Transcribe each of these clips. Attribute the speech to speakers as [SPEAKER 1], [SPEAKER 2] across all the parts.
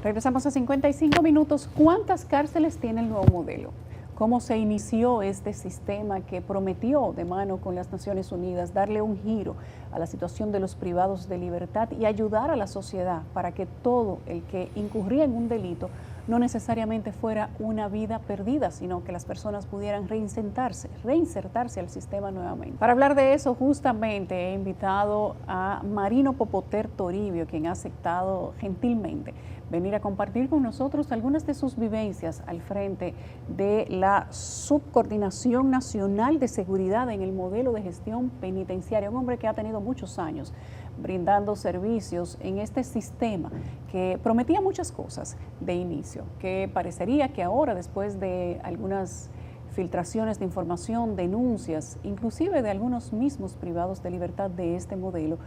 [SPEAKER 1] Regresamos a 55 minutos. ¿Cuántas cárceles tiene el nuevo modelo? ¿Cómo se inició este sistema que prometió, de mano con las Naciones Unidas, darle un giro a la situación de los privados de libertad y ayudar a la sociedad para que todo el que incurría en un delito no necesariamente fuera una vida perdida, sino que las personas pudieran reinsertarse al sistema nuevamente? Para hablar de eso, justamente he invitado a Marino Popoter Toribio, quien ha aceptado gentilmente venir a compartir con nosotros algunas de sus vivencias al frente de la Subcoordinación Nacional de Seguridad en el modelo de gestión penitenciaria. Un hombre que ha tenido muchos años brindando servicios en este sistema que prometía muchas cosas de inicio, que parecería que ahora, después de algunas filtraciones de información, denuncias, inclusive de algunos mismos privados de libertad de este modelo,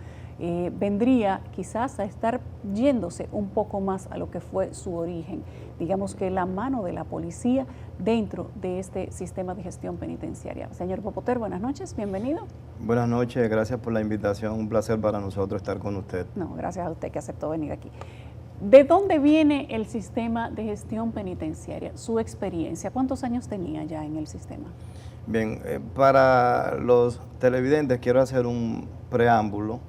[SPEAKER 1] vendría quizás a estar yéndose un poco más a lo que fue su origen. Digamos que la mano de la policía dentro de este sistema de gestión penitenciaria. Señor Popoter, buenas noches, bienvenido.
[SPEAKER 2] Buenas noches, gracias por la invitación, un placer para nosotros estar con usted.
[SPEAKER 1] No, gracias a usted que aceptó venir aquí. ¿De dónde viene el sistema de gestión penitenciaria? Su experiencia, ¿cuántos años tenía ya en el sistema?
[SPEAKER 2] Bien, para los televidentes quiero hacer un preámbulo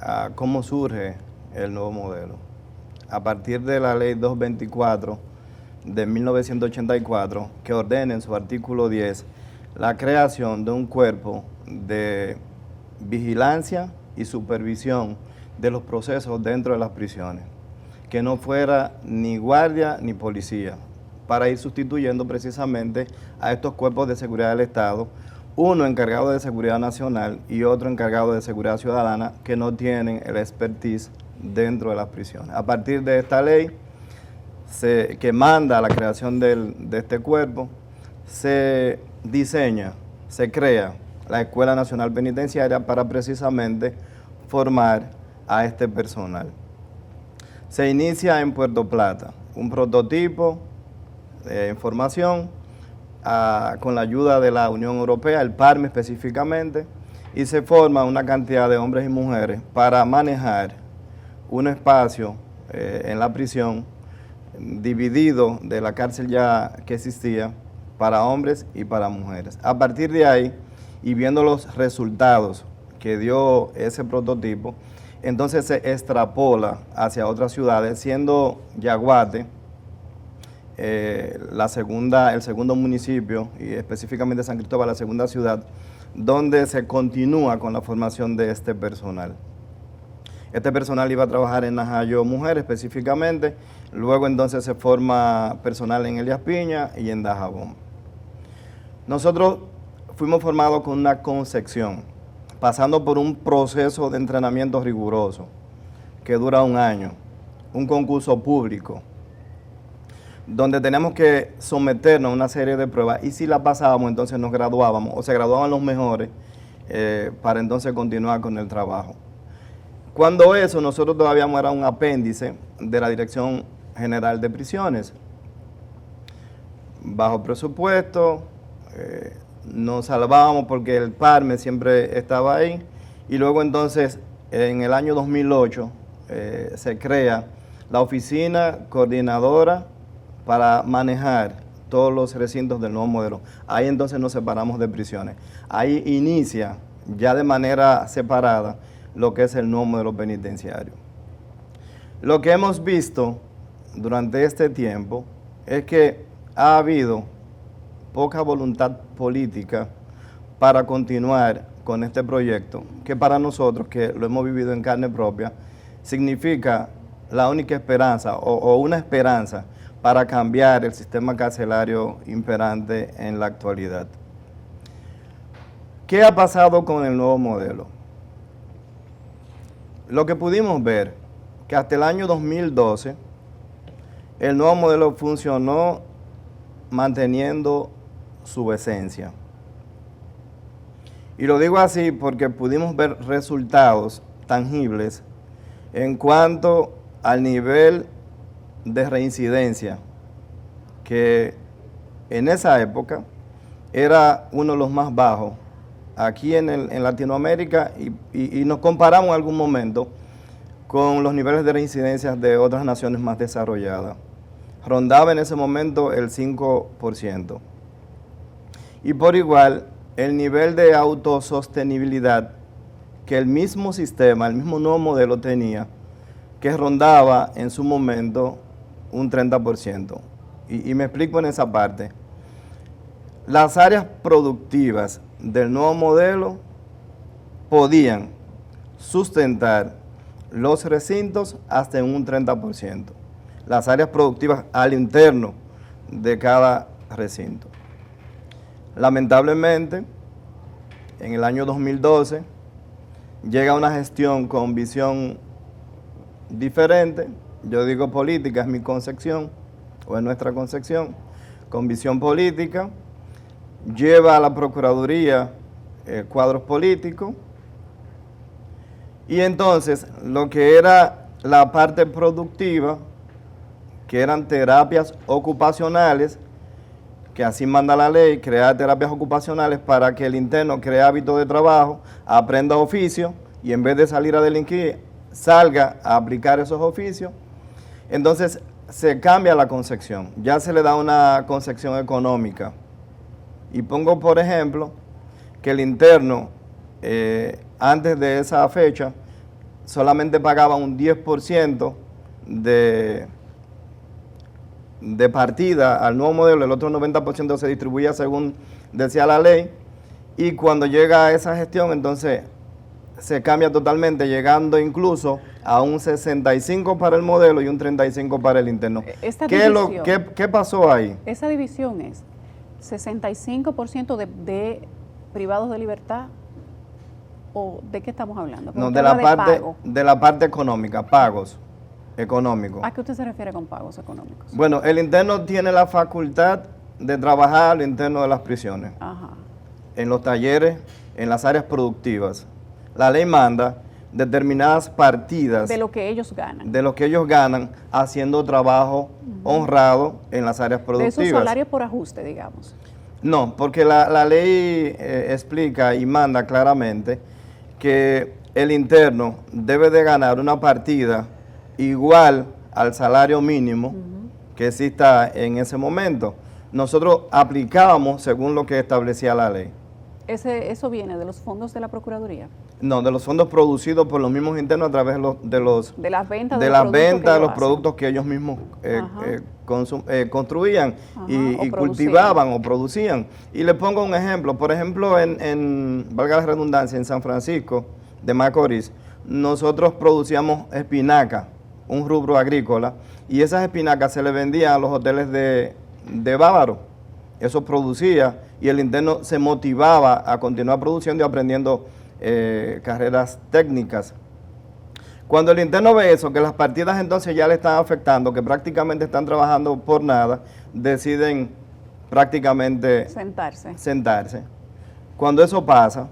[SPEAKER 2] a cómo surge el nuevo modelo. A partir de la ley 224 de 1984, que ordena en su artículo 10 la creación de un cuerpo de vigilancia y supervisión de los procesos dentro de las prisiones, que no fuera ni guardia ni policía, para ir sustituyendo precisamente a estos cuerpos de seguridad del Estado, uno encargado de seguridad nacional y otro encargado de seguridad ciudadana, que no tienen el expertise dentro de las prisiones. A partir de esta ley, que manda a la creación de este cuerpo, se diseña, se crea la Escuela Nacional Penitenciaria para precisamente formar a este personal. Se inicia en Puerto Plata, un prototipo de formación con la ayuda de la Unión Europea, el PARME específicamente, y se forma una cantidad de hombres y mujeres para manejar un espacio en la prisión dividido de la cárcel ya que existía para hombres y para mujeres. A partir de ahí, y viendo los resultados que dio ese prototipo, entonces se extrapola hacia otras ciudades, siendo Yaguate el segundo municipio, y específicamente San Cristóbal la segunda ciudad, donde se continúa con la formación de este personal. Este personal iba a trabajar en Najayo Mujer específicamente, luego entonces se forma personal en Elías Piña y en Dajabón. Nosotros fuimos formados con una concepción, pasando por un proceso de entrenamiento riguroso que dura un año, un concurso público, donde teníamos que someternos a una serie de pruebas, y si la pasábamos entonces nos graduábamos, o se graduaban los mejores para entonces continuar con el trabajo. Cuando eso, nosotros todavía era un apéndice de la Dirección General de Prisiones. Bajo presupuesto, nos salvábamos porque el PARME siempre estaba ahí, y luego entonces en el año 2008 se crea la Oficina Coordinadora para manejar todos los recintos del nuevo modelo. Ahí entonces nos separamos de prisiones. Ahí inicia ya de manera separada lo que es el nuevo modelo penitenciario. Lo que hemos visto durante este tiempo es que ha habido poca voluntad política para continuar con este proyecto, que para nosotros, que lo hemos vivido en carne propia, significa la única esperanza o una esperanza para cambiar el sistema carcelario imperante en la actualidad. ¿Qué ha pasado con el nuevo modelo? Lo que pudimos ver, que hasta el año 2012, el nuevo modelo funcionó manteniendo su esencia. Y lo digo así porque pudimos ver resultados tangibles en cuanto al nivel de reincidencia, que en esa época era uno de los más bajos aquí en Latinoamérica, y nos comparamos en algún momento con los niveles de reincidencias de otras naciones más desarrolladas. Rondaba en ese momento el 5%. Y por igual, el nivel de autosostenibilidad que el mismo sistema, el mismo nuevo modelo tenía, que rondaba en su momento un 30%. Y me explico en esa parte. Las áreas productivas del nuevo modelo podían sustentar los recintos hasta en un 30%. Las áreas productivas al interno de cada recinto. Lamentablemente, en el año 2012, llega una gestión con visión diferente, yo digo política, es mi concepción, o es nuestra concepción, con visión política, lleva a la Procuraduría cuadros políticos, y entonces lo que era la parte productiva, que eran terapias ocupacionales, que así manda la ley, crear terapias ocupacionales para que el interno cree hábitos de trabajo, aprenda oficio y en vez de salir a delinquir, salga a aplicar esos oficios. Entonces se cambia la concepción, ya se le da una concepción económica. Y pongo por ejemplo que el interno antes de esa fecha solamente pagaba un 10% de partida al nuevo modelo, el otro 90% se distribuía según decía la ley, y cuando llega a esa gestión entonces se cambia totalmente, llegando incluso a un 65 para el modelo y un 35 para el interno. ¿Qué pasó ahí?
[SPEAKER 1] Esa división es 65% de privados de libertad, ¿o de qué estamos hablando?
[SPEAKER 2] No, de la parte económica, pagos económicos.
[SPEAKER 1] ¿A qué usted se refiere con pagos económicos?
[SPEAKER 2] Bueno, el interno tiene la facultad de trabajar al interno de las prisiones.
[SPEAKER 1] Ajá.
[SPEAKER 2] En los talleres, en las áreas productivas. La ley manda determinadas partidas
[SPEAKER 1] de lo que ellos ganan.
[SPEAKER 2] De lo que ellos ganan haciendo trabajo honrado en las áreas productivas.
[SPEAKER 1] De su salario por ajuste, digamos.
[SPEAKER 2] No, porque la ley explica y manda claramente que el interno debe de ganar una partida igual al salario mínimo que exista en ese momento. Nosotros aplicábamos según lo que establecía la ley.
[SPEAKER 1] ¿Eso viene de los fondos de la Procuraduría?
[SPEAKER 2] No, de los fondos producidos por los mismos internos a través de las ventas de los productos que ellos mismos construían y cultivaban o producían. Y le pongo un ejemplo. Por ejemplo, valga la redundancia, en San Francisco de Macorís, nosotros producíamos espinaca, un rubro agrícola, y esas espinacas se le vendían a los hoteles de Bávaro. Eso producía y el interno se motivaba a continuar produciendo y aprendiendo carreras técnicas. Cuando el interno ve eso, que las partidas entonces ya le están afectando, que prácticamente están trabajando por nada, deciden prácticamente sentarse. Cuando eso pasa,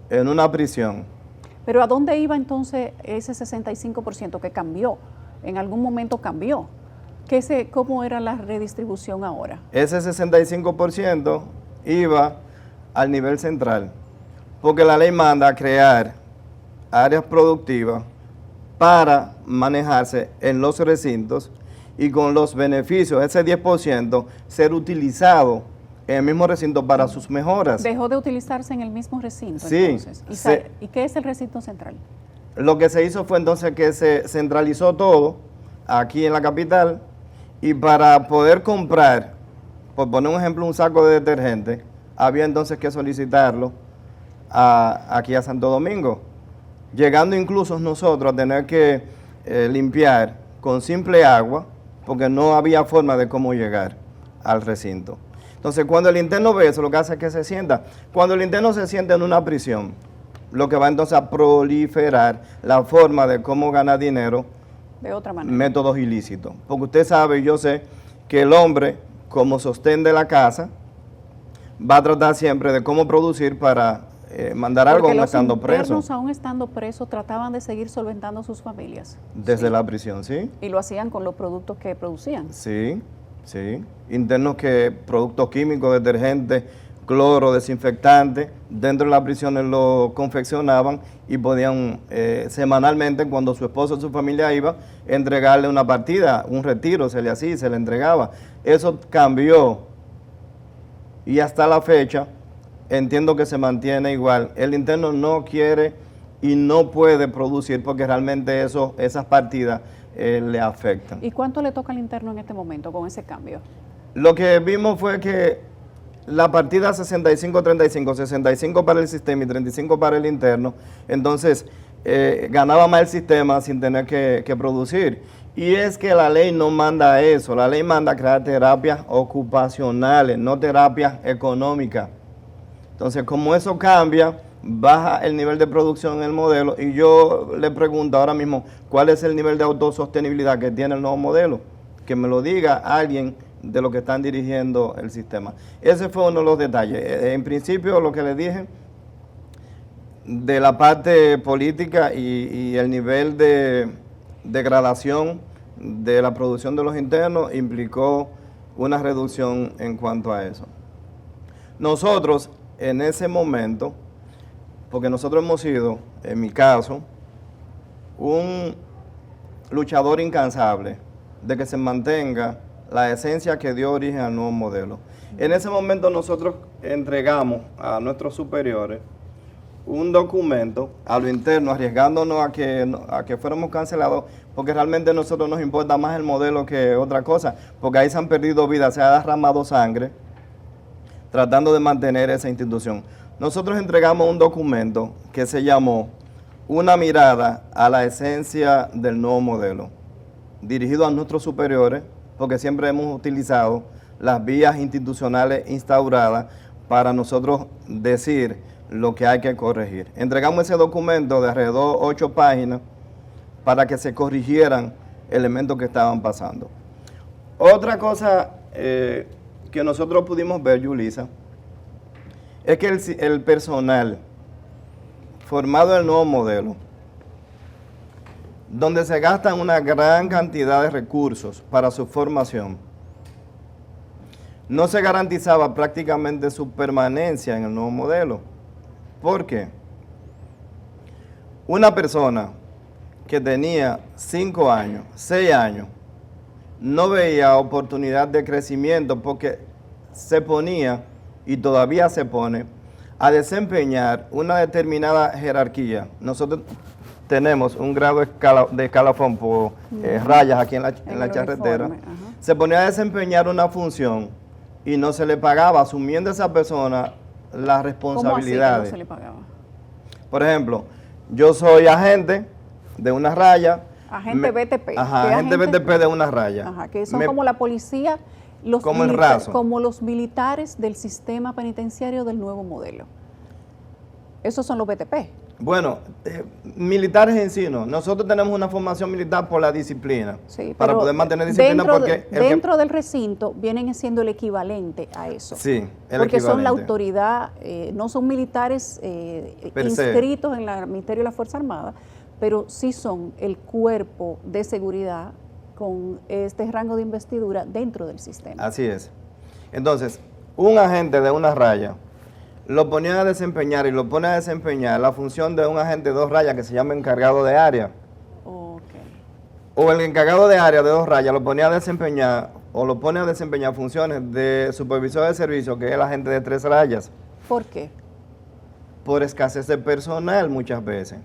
[SPEAKER 2] en una prisión.
[SPEAKER 1] ¿Pero a dónde iba entonces ese 65% que cambió? ¿En algún momento cambió? ¿Cómo era la redistribución ahora?
[SPEAKER 2] Ese 65% iba al nivel central, porque la ley manda a crear áreas productivas para manejarse en los recintos y con los beneficios, ese 10%, ser utilizado en el mismo recinto para sus mejoras.
[SPEAKER 1] ¿Dejó de utilizarse en el mismo recinto?
[SPEAKER 2] Sí.
[SPEAKER 1] Entonces? ¿Y qué es el recinto central?
[SPEAKER 2] Lo que se hizo fue entonces que se centralizó todo aquí en la capital, y para poder comprar, por poner un ejemplo, un saco de detergente, había entonces que solicitarlo aquí a Santo Domingo, llegando incluso nosotros a tener que limpiar con simple agua, porque no había forma de cómo llegar al recinto. Entonces, cuando el interno ve eso, lo que hace es que se sienta. Cuando el interno se sienta en una prisión, lo que va entonces a proliferar la forma de cómo ganar dinero
[SPEAKER 1] de otra manera.
[SPEAKER 2] Métodos ilícitos. Porque usted sabe, y yo sé, que el hombre, como sostén de la casa, va a tratar siempre de cómo producir para mandar algo aún estando preso.
[SPEAKER 1] Porque los internos, aún estando presos, trataban de seguir solventando sus familias.
[SPEAKER 2] Desde la prisión, sí.
[SPEAKER 1] Y lo hacían con los productos que producían.
[SPEAKER 2] Sí, sí. Internos que productos químicos, detergentes, cloro, desinfectante, dentro de las prisiones lo confeccionaban y podían semanalmente, cuando su esposo o su familia iba, entregarle una partida, un retiro, se le hacía, se le entregaba. Eso cambió y hasta la fecha entiendo que se mantiene igual. El interno no quiere y no puede producir porque realmente esas partidas le afectan.
[SPEAKER 1] ¿Y cuánto le toca al interno en este momento con ese cambio?
[SPEAKER 2] Lo que vimos fue que la partida 65-35, 65 para el sistema y 35 para el interno, entonces ganaba más el sistema sin tener que producir. Y es que la ley no manda eso, la ley manda crear terapias ocupacionales, no terapias económicas. Entonces, como eso cambia, baja el nivel de producción en el modelo y yo le pregunto ahora mismo, ¿cuál es el nivel de autosostenibilidad que tiene el nuevo modelo? Que me lo diga alguien de lo que están dirigiendo el sistema. Ese fue uno de los detalles. En principio, lo que les dije, de la parte política y el nivel de degradación de la producción de los internos implicó una reducción en cuanto a eso. Nosotros, en ese momento, porque nosotros hemos sido, en mi caso, un luchador incansable de que se mantenga la esencia que dio origen al nuevo modelo. En ese momento nosotros entregamos a nuestros superiores un documento a lo interno, arriesgándonos a que fuéramos cancelados, porque realmente a nosotros nos importa más el modelo que otra cosa, porque ahí se han perdido vidas, se ha derramado sangre, tratando de mantener esa institución. Nosotros entregamos un documento que se llamó Una mirada a la esencia del nuevo modelo, dirigido a nuestros superiores, porque siempre hemos utilizado las vías institucionales instauradas para nosotros decir lo que hay que corregir. Entregamos ese documento de alrededor de 8 páginas para que se corrigieran elementos que estaban pasando. Otra cosa que nosotros pudimos ver, Yulisa, es que el personal formado en el nuevo modelo, donde se gastan una gran cantidad de recursos para su formación, no se garantizaba prácticamente su permanencia en el nuevo modelo. ¿Por qué? Una persona que tenía 5 años, 6 años, no veía oportunidad de crecimiento porque se ponía, y todavía se pone, a desempeñar una determinada jerarquía. Nosotros tenemos un grado de escalafón por rayas aquí en la charretera. Se ponía a desempeñar una función y no se le pagaba, asumiendo a esa persona las responsabilidades.
[SPEAKER 1] ¿Cómo así que no se le pagaba?
[SPEAKER 2] Por ejemplo, yo soy agente de una raya.
[SPEAKER 1] Agente BTP.
[SPEAKER 2] Ajá, agente BTP de una raya.
[SPEAKER 1] Ajá, que son como la policía,
[SPEAKER 2] como el raso.
[SPEAKER 1] Como los militares del sistema penitenciario del nuevo modelo. Esos son los BTP.
[SPEAKER 2] Bueno, militares en sí no. Nosotros tenemos una formación militar por la disciplina.
[SPEAKER 1] Sí,
[SPEAKER 2] para poder mantener disciplina porque...
[SPEAKER 1] Dentro del recinto vienen siendo el equivalente a eso.
[SPEAKER 2] Sí,
[SPEAKER 1] porque son la autoridad, no son militares inscritos en el Ministerio de la Fuerza Armada, pero sí son el cuerpo de seguridad con este rango de investidura dentro del sistema.
[SPEAKER 2] Así es. Entonces, un agente de una raya lo ponía a desempeñar y lo pone a desempeñar la función de un agente de 2 rayas que se llama encargado de área.
[SPEAKER 1] Okay.
[SPEAKER 2] O el encargado de área de 2 rayas lo ponía a desempeñar o lo pone a desempeñar funciones de supervisor de servicio, que es el agente de 3 rayas.
[SPEAKER 1] ¿Por qué?
[SPEAKER 2] Por escasez de personal muchas veces.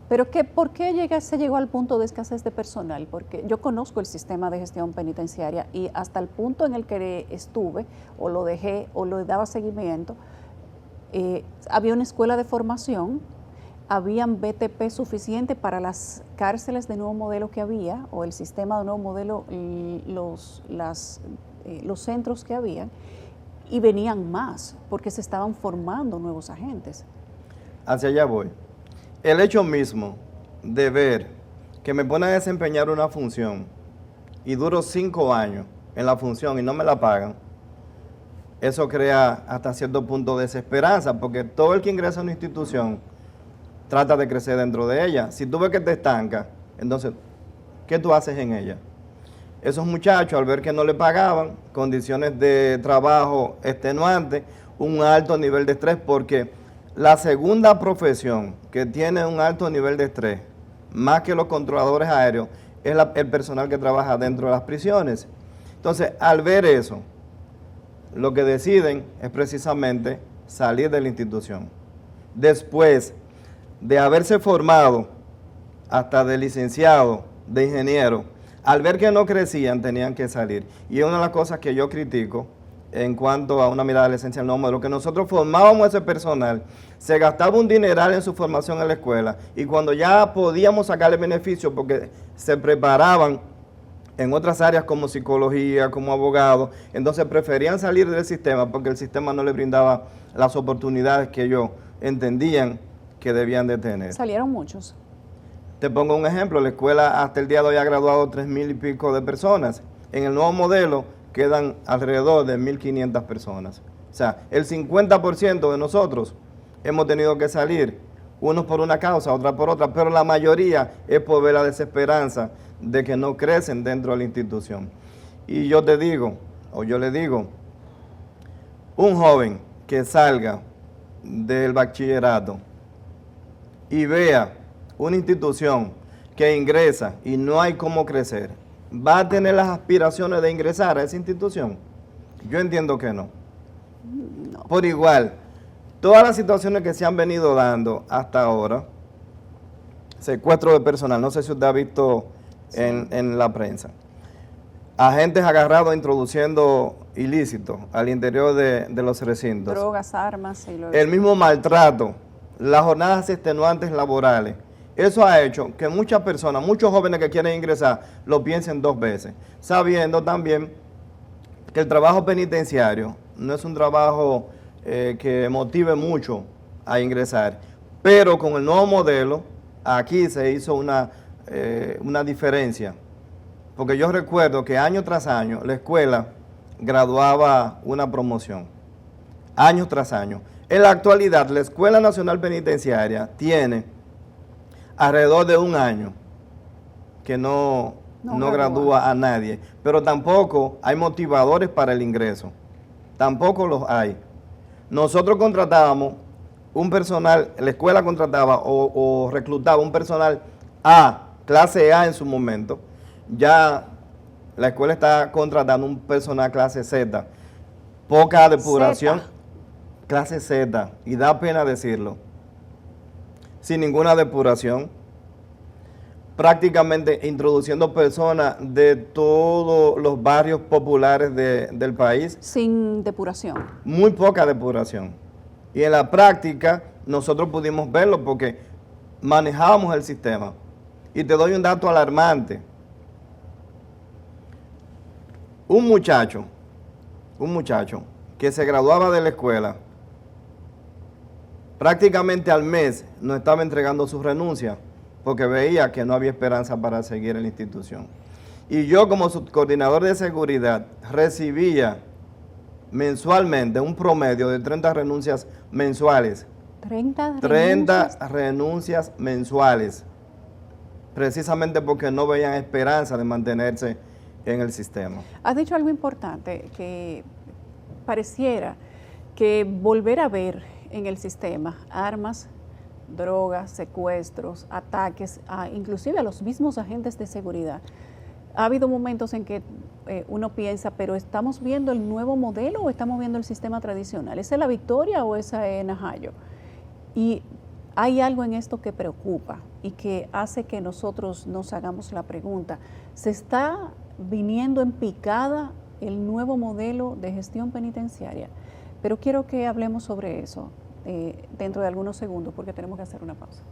[SPEAKER 1] ¿Pero por qué se llegó al punto de escasez de personal? Porque yo conozco el sistema de gestión penitenciaria y hasta el punto en el que estuve, o lo dejé, o lo daba seguimiento, había una escuela de formación, habían BTP suficiente para las cárceles de nuevo modelo que había, o el sistema de nuevo modelo, los centros que habían, y venían más, porque se estaban formando nuevos agentes.
[SPEAKER 2] Hacia allá voy. El hecho mismo de ver que me pone a desempeñar una función y duro 5 años en la función y no me la pagan, eso crea hasta cierto punto desesperanza, porque todo el que ingresa a una institución trata de crecer dentro de ella. Si tú ves que te estanca, entonces, ¿qué tú haces en ella? Esos muchachos, al ver que no le pagaban, condiciones de trabajo extenuantes, un alto nivel de estrés, porque la segunda profesión que tiene un alto nivel de estrés, más que los controladores aéreos, es el personal que trabaja dentro de las prisiones. Entonces, al ver eso, lo que deciden es precisamente salir de la institución. Después de haberse formado hasta de licenciado, de ingeniero, al ver que no crecían, tenían que salir. Y es una de las cosas que yo critico en cuanto a una mirada de la esencia del nuevo modelo, que nosotros formábamos ese personal, se gastaba un dineral en su formación en la escuela, y cuando ya podíamos sacarle beneficio porque se preparaban en otras áreas como psicología, como abogados, entonces preferían salir del sistema porque el sistema no les brindaba las oportunidades que ellos entendían que debían de tener.
[SPEAKER 1] Salieron muchos.
[SPEAKER 2] Te pongo un ejemplo, la escuela hasta el día de hoy ha graduado 3,000 y pico de personas. En el nuevo modelo quedan alrededor de 1,500 personas. O sea, el 50% de nosotros hemos tenido que salir, unos por una causa, otras por otra, pero la mayoría es por ver la desesperanza de que no crecen dentro de la institución. Y yo te digo, o yo le digo, un joven que salga del bachillerato y vea una institución que ingresa y no hay cómo crecer, ¿va a tener las aspiraciones de ingresar a esa institución? Yo entiendo que no.
[SPEAKER 1] No.
[SPEAKER 2] Por igual, todas las situaciones que se han venido dando hasta ahora, secuestro de personal, no sé si usted ha visto en la prensa, agentes agarrados introduciendo ilícitos al interior de los recintos.
[SPEAKER 1] Drogas, armas. Y
[SPEAKER 2] el mismo maltrato, las jornadas extenuantes laborales. Eso ha hecho que muchas personas, muchos jóvenes que quieren ingresar, lo piensen 2 veces, sabiendo también que el trabajo penitenciario no es un trabajo que motive mucho a ingresar, pero con el nuevo modelo, aquí se hizo una diferencia, porque yo recuerdo que año tras año la escuela graduaba una promoción, año tras año. En la actualidad, la Escuela Nacional Penitenciaria tiene alrededor de 1 año que no gradúa a nadie, pero tampoco hay motivadores para el ingreso, tampoco los hay. Nosotros contratábamos un personal, la escuela contrataba o reclutaba un personal A, clase A en su momento, ya la escuela está contratando un personal clase Z, poca depuración, clase Z, y da pena decirlo, sin ninguna depuración, prácticamente introduciendo personas de todos los barrios populares del país.
[SPEAKER 1] Sin depuración.
[SPEAKER 2] Muy poca depuración. Y en la práctica nosotros pudimos verlo porque manejábamos el sistema. Y te doy un dato alarmante. Un muchacho que se graduaba de la escuela, prácticamente al mes nos estaba entregando su renuncia porque veía que no había esperanza para seguir en la institución. Y yo como subcoordinador de seguridad recibía mensualmente un promedio de 30 renuncias mensuales. 30 renuncias mensuales, precisamente porque no veían esperanza de mantenerse en el sistema.
[SPEAKER 1] Has dicho algo importante, que pareciera que volver a ver en el sistema armas, drogas, secuestros, ataques, inclusive a los mismos agentes de seguridad. Ha habido momentos en que uno piensa, pero ¿estamos viendo el nuevo modelo o estamos viendo el sistema tradicional? ¿Esa es la Victoria o esa es Najayo? Y hay algo en esto que preocupa y que hace que nosotros nos hagamos la pregunta, ¿se está viniendo en picada el nuevo modelo de gestión penitenciaria? Pero quiero que hablemos sobre eso dentro de algunos segundos porque tenemos que hacer una pausa.